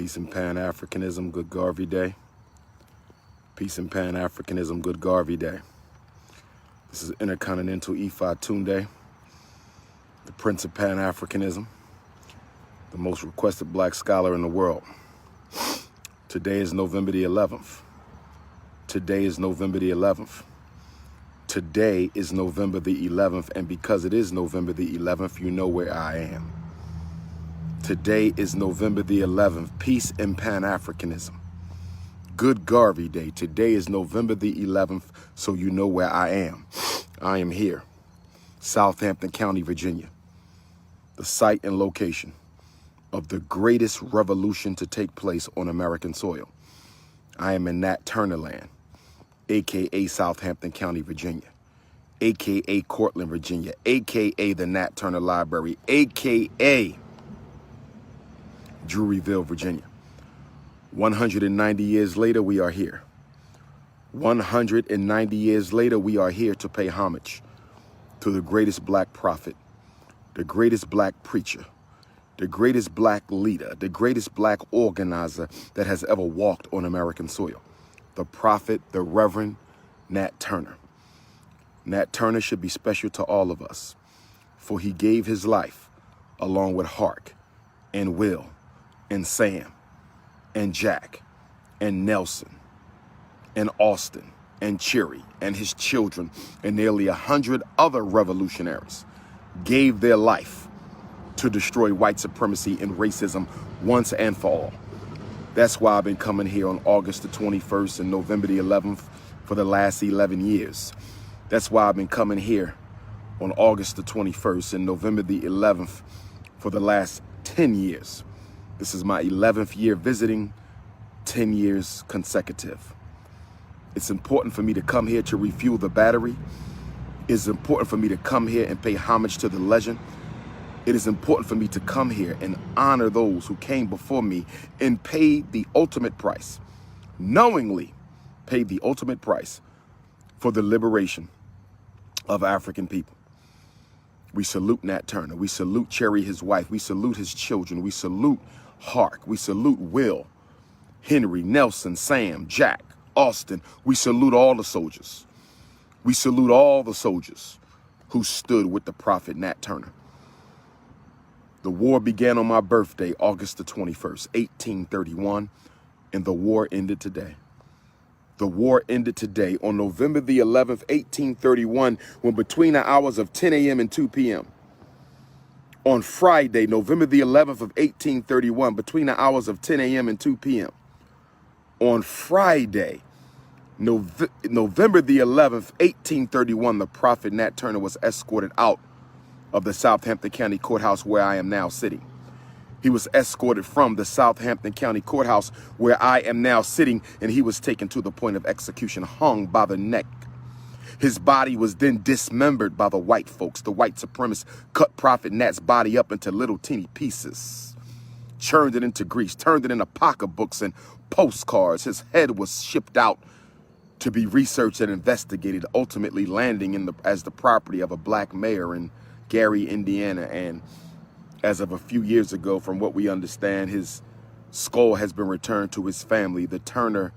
Peace and Pan-Africanism, good Garvey Day. Peace and Pan-Africanism, good Garvey Day. This is Intercontinental Ifatunde, the Prince of Pan-Africanism, the most requested black scholar in the world. Today is November the 11th. Today is November the 11th. Today is November the 11th, and because it is November the 11th, you know where I am. Today is November the 11th. Peace and Pan-Africanism. Good Garvey Day. Today is November the 11th, so you know where I am. I am here, Southampton County, Virginia, the site and location of the greatest revolution to take place on American soil. I am in Nat Turner land, aka Southampton County, Virginia, aka Cortland, Virginia, aka the Nat Turner Library, aka Druryville, Virginia. 190 years later, we are here. 190 years later, we are here to pay homage to the greatest black prophet, the greatest black preacher, the greatest black leader, the greatest black organizer that has ever walked on American soil. The prophet, the Reverend Nat Turner. Nat Turner should be special to all of us, for he gave his life along with Hark and Will and Sam and Jack and Nelson and Austin and Cherry and his children and nearly 100 other revolutionaries gave their life to destroy white supremacy and racism once and for all. That's why I've been coming here on August the 21st and November the 11th for the last 11 years. That's why I've been coming here on August the 21st and November the 11th for the last 10 years. This is my 11th year visiting, 10 years consecutive. It's important for me to come here to refuel the battery. It's important for me to come here and pay homage to the legend. It is important for me to come here and honor those who came before me and paid the ultimate price, knowingly paid the ultimate price for the liberation of African people. We salute Nat Turner. We salute Cherry, his wife. We salute his children. We salute Hark. We salute Will, Henry, Nelson, Sam, Jack, Austin. We salute all the soldiers. We salute all the soldiers who stood with the prophet Nat Turner. The war began on my birthday, August the 21st, 1831, and the war ended today. The war ended today on November the 11th, 1831, when between the hours of 10 a.m. and 2 p.m., on Friday, November the 11th of 1831, between the hours of 10 a.m. and 2 p.m., on Friday, November the 11th, 1831, the prophet Nat Turner was escorted out of the Southampton County Courthouse where I am now sitting. He was escorted from the Southampton County Courthouse where I am now sitting, and he was taken to the point of execution, hung by the neck. His body was then dismembered by the white folks. The white supremacists cut Prophet Nat's body up into little teeny pieces, churned it into grease, turned it into pocketbooks and postcards. His head was shipped out to be researched and investigated, ultimately landing as the property of a black mayor in Gary, Indiana. And as of a few years ago, from what we understand, his skull has been returned to his family, the Turner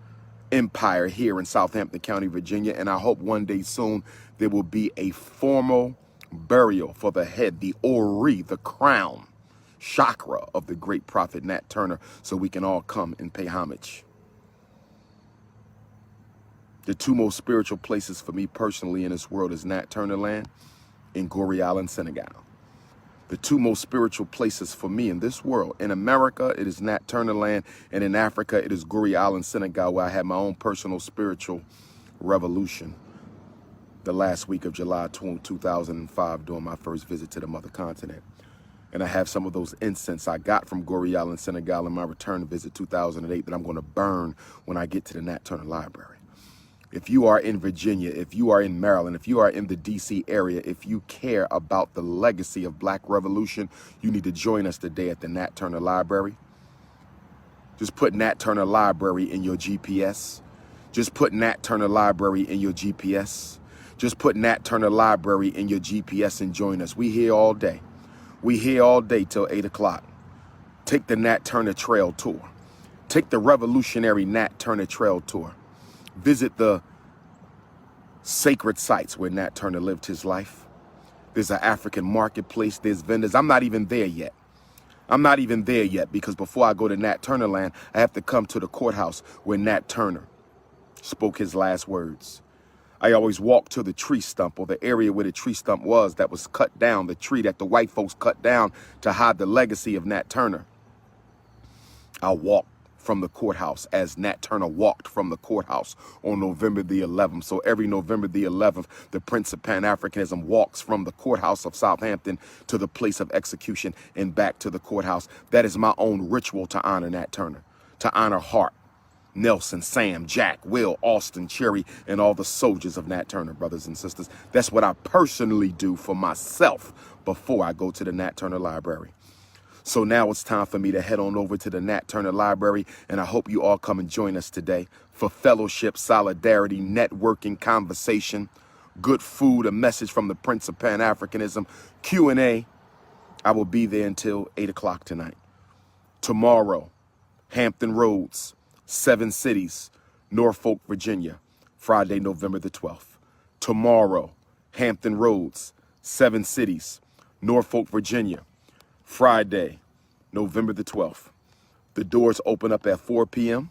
Empire, here in Southampton County, Virginia. And I hope one day soon there will be a formal burial for the head, the ori, the crown, chakra of the great prophet Nat Turner, so we can all come and pay homage. The two most spiritual places for me personally in this world is Nat Turner land and Gorée Island, Senegal. The two most spiritual places for me in this world. In America, it is Nat Turner land, and in Africa, it is Gorée Island, Senegal, where I had my own personal spiritual revolution the last week of July 2005 during my first visit to the mother continent. And I have some of those incense I got from Gorée Island, Senegal in my return visit 2008 that I'm going to burn when I get to the Nat Turner Library. If you are in Virginia, if you are in Maryland, if you are in the DC area, if you care about the legacy of Black Revolution, you need to join us today at the Nat Turner Library. Just put Nat Turner Library in your GPS. Just put Nat Turner Library in your GPS. Just put Nat Turner Library in your GPS and join us. We here all day. We here all day till 8 o'clock. Take the Nat Turner Trail Tour. Take the revolutionary Nat Turner Trail Tour. Visit the sacred sites where Nat Turner lived his life. There's an African marketplace. There's vendors. I'm not even there yet. I'm not even there yet because before I go to Nat Turner land, I have to come to the courthouse where Nat Turner spoke his last words. I always walk to the tree stump, or the area where the tree stump was that was cut down, the tree that the white folks cut down to hide the legacy of Nat Turner. I'll walk from the courthouse as Nat Turner walked from the courthouse on November the 11th. So every November the 11th, the Prince of Pan-Africanism walks from the courthouse of Southampton to the place of execution and back to the courthouse. That is my own ritual to honor Nat Turner, to honor Hart, Nelson, Sam, Jack, Will, Austin, Cherry, and all the soldiers of Nat Turner, brothers and sisters. That's what I personally do for myself before I go to the Nat Turner Library. So now it's time for me to head on over to the Nat Turner Library, and I hope you all come and join us today for fellowship, solidarity, networking, conversation, good food, a message from the Prince of Pan-Africanism, Q&A. I will be there until 8 o'clock tonight. Tomorrow, Hampton Roads, 7 Cities, Norfolk, Virginia, Friday, November the 12th. Tomorrow, Hampton Roads, 7 Cities, Norfolk, Virginia, Friday, November the 12th. The doors open up at 4 p.m.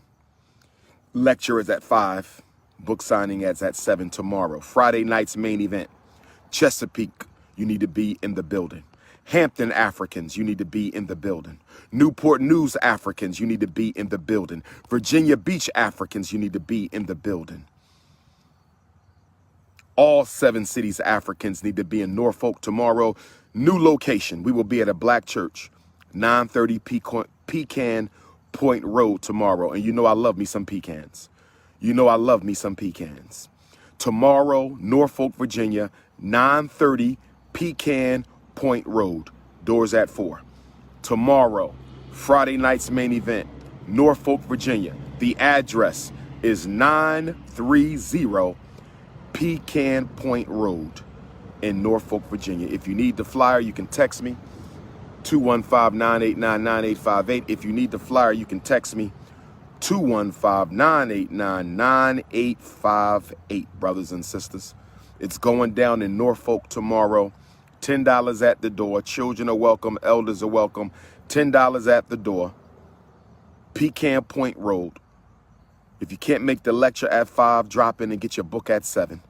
Lecture is at 5. Book signing is at 7 tomorrow. Friday night's main event. Chesapeake, you need to be in the building. Hampton Africans, you need to be in the building. Newport News Africans, you need to be in the building. Virginia Beach Africans, you need to be in the building. All 7 cities Africans need to be in Norfolk tomorrow. New location, we will be at a black church, 930 Pecan Point Road tomorrow. And you know I love me some pecans. You know I love me some pecans. Tomorrow, Norfolk, Virginia, 930 Pecan Point Road. Doors at 4. Tomorrow, Friday night's main event, Norfolk, Virginia. The address is 930 Pecan Point Road in Norfolk, Virginia. If you need the flyer, you can text me, 215-989-9858. If you need the flyer, you can text me, 215-989-9858, brothers and sisters. It's going down in Norfolk tomorrow. $10 at the door. Children are welcome. Elders are welcome. $10 at the door. Pecan Point Road. If you can't make the lecture at 5, drop in and get your book at 7.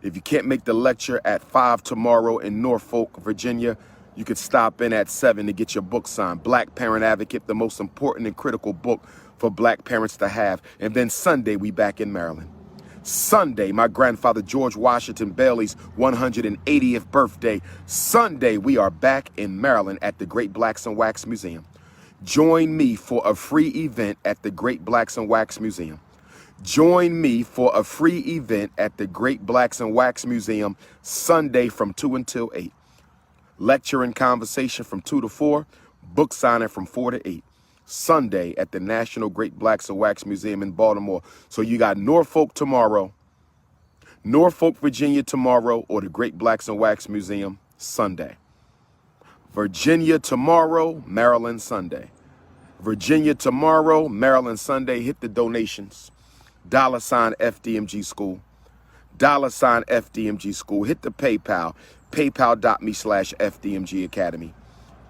If you can't make the lecture at 5 tomorrow in Norfolk, Virginia, you could stop in at 7 to get your book signed. Black Parent Advocate, the most important and critical book for black parents to have. And then Sunday, we back in Maryland. Sunday, my grandfather George Washington Bailey's 180th birthday. Sunday, we are back in Maryland at the Great Blacks and Wax Museum. Join me for a free event at the Great Blacks and Wax Museum. Join me for a free event at the Great Blacks and Wax Museum Sunday from 2 until 8. Lecture and conversation from 2 to 4. Book signing from 4 to 8. Sunday at the National Great Blacks and Wax Museum in Baltimore. So you got Norfolk tomorrow, Norfolk, Virginia tomorrow, or the Great Blacks and Wax Museum Sunday. Virginia tomorrow, Maryland Sunday. Virginia tomorrow, Maryland Sunday. Hit the donations. $ FDMG School. $ FDMG School. Hit the PayPal. PayPal.me/FDMG Academy.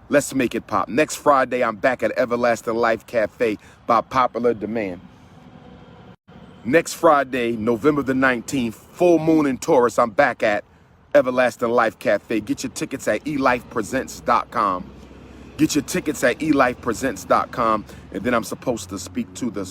Let's make it pop. Next Friday, I'm back at Everlasting Life Cafe by popular demand. Next Friday, November the 19th, full moon in Taurus, I'm back at Everlasting Life Cafe. Get your tickets at elifepresents.com. Get your tickets at elifepresents.com. And then I'm supposed to speak to the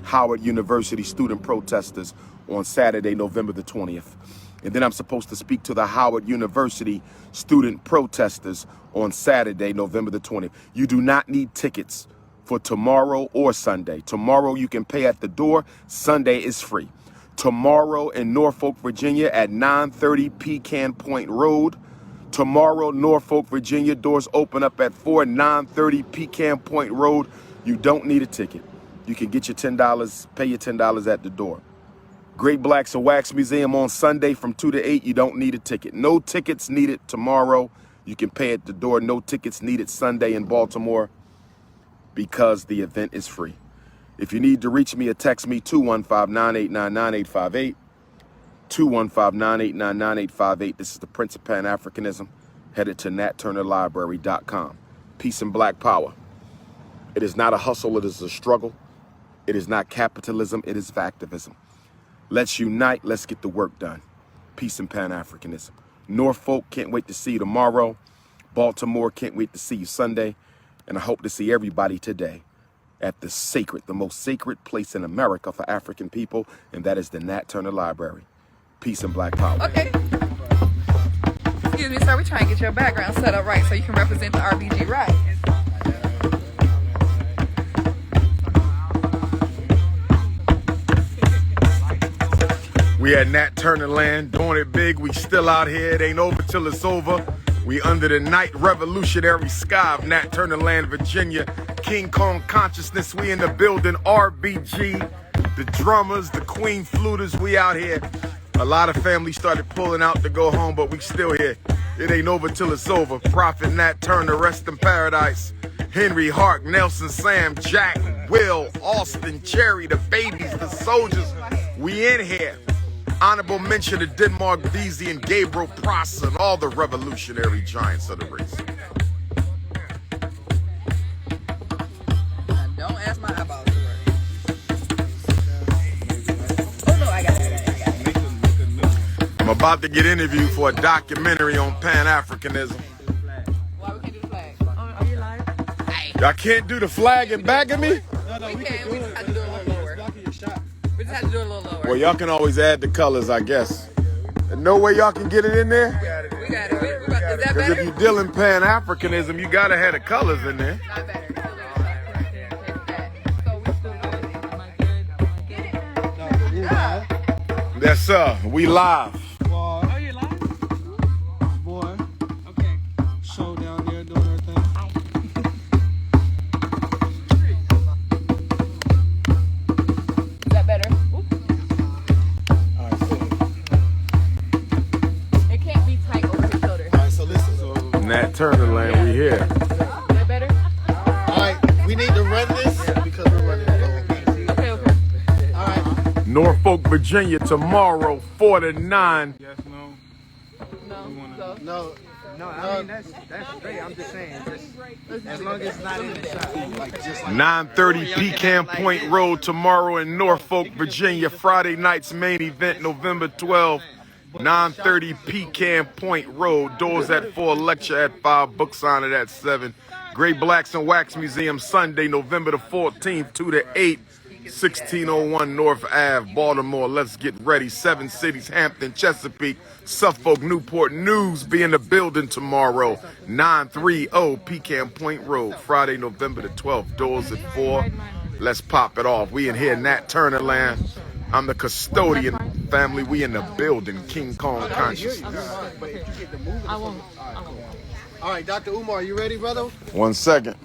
Howard University student protesters on Saturday, November the 20th. And then I'm supposed to speak to the Howard University student protesters on Saturday, November the 20th. You do not need tickets for tomorrow or Sunday. Tomorrow you can pay at the door. Sunday is free. Tomorrow in Norfolk, Virginia at 930 Pecan Point Road. Tomorrow, Norfolk, Virginia, doors open up at 4, 930 Pecan Point Road. You don't need a ticket. You can get your $10, pay your $10 at the door. Great Blacks and Wax Museum on Sunday from 2 to 8. You don't need a ticket. No tickets needed tomorrow. You can pay at the door. No tickets needed Sunday in Baltimore because the event is free. If you need to reach me or text me, 215-989-9858. 215-989-9858. This is the Prince of Pan-Africanism, headed to NatTurnerLibrary.com. Peace and black power. It is not a hustle, it is a struggle. It is not capitalism, it is factivism. Let's unite, let's get the work done. Peace and Pan-Africanism. Norfolk, can't wait to see you tomorrow. Baltimore, can't wait to see you Sunday. And I hope to see everybody today at the most sacred place in America for African people, and that is the Nat Turner Library. Peace and black power. Okay. Excuse me, sir. We're trying to get your background set up right so you can represent the RBG right. We at Nat Turner land, doing it big. We still out here. It ain't over till it's over. We under the night revolutionary sky of Nat Turner land, Virginia. King Kong consciousness, we in the building. RBG, the drummers, the queen fluters, we out here. A lot of families started pulling out to go home, but we still here. It ain't over till it's over. Prophet Nat Turner, rest in paradise. Henry, Hart, Nelson, Sam, Jack, Will, Austin, Cherry, the babies, the soldiers. We in here. Honorable mention to Denmark, Beasley, and Gabriel Prosser, and all the revolutionary giants of the race. Don't ask my eyeballs to work. Oh no, I got it. I'm about to get interviewed for a documentary on Pan-Africanism. Why we can't do the flag? Are you live? Y'all can't do the flag in back of me? No, we can. We just have to do it a little lower. We just have to do it a little lower. Well, y'all can always add the colors, I guess. And no way y'all can get it in there? We got it. Is that Because better? if you're dealing Pan-Africanism, you gotta have the colors in there. Not better. Yes, sir. We live. Oh, you live? Boy. Okay. Show down there doing her thing. Is that better? Alright, so. It can't be tight over his shoulder. Alright, so listen. Nat Turner land, we here. Is that better? Alright, we need to run this because we're running low. Okay. Alright. Norfolk, Virginia, tomorrow, 4 to 9. Yes, no. No. No, I mean that's great. I'm just saying, as long as it's not in the shot, like just like 9:30 Pecan Point Road tomorrow in Norfolk, Virginia. Friday night's main event, November 12th. 9:30 Pecan Point Road. Doors at 4, lecture at 5, book signing at 7. Great Blacks and Wax Museum, Sunday, November the 14th, 2 to 8. 1601 North Ave, Baltimore. Let's get ready. 7 cities, Hampton, Chesapeake, Suffolk, Newport News be in the building tomorrow. 930 Pecan Point Road, Friday, November the 12th. Doors at 4. Let's pop it off. We in here, Nat Turner land. I'm the custodian family. We in the building. King Kong consciousness. I won't. All right, Dr. Umar, you ready, brother? 1 second.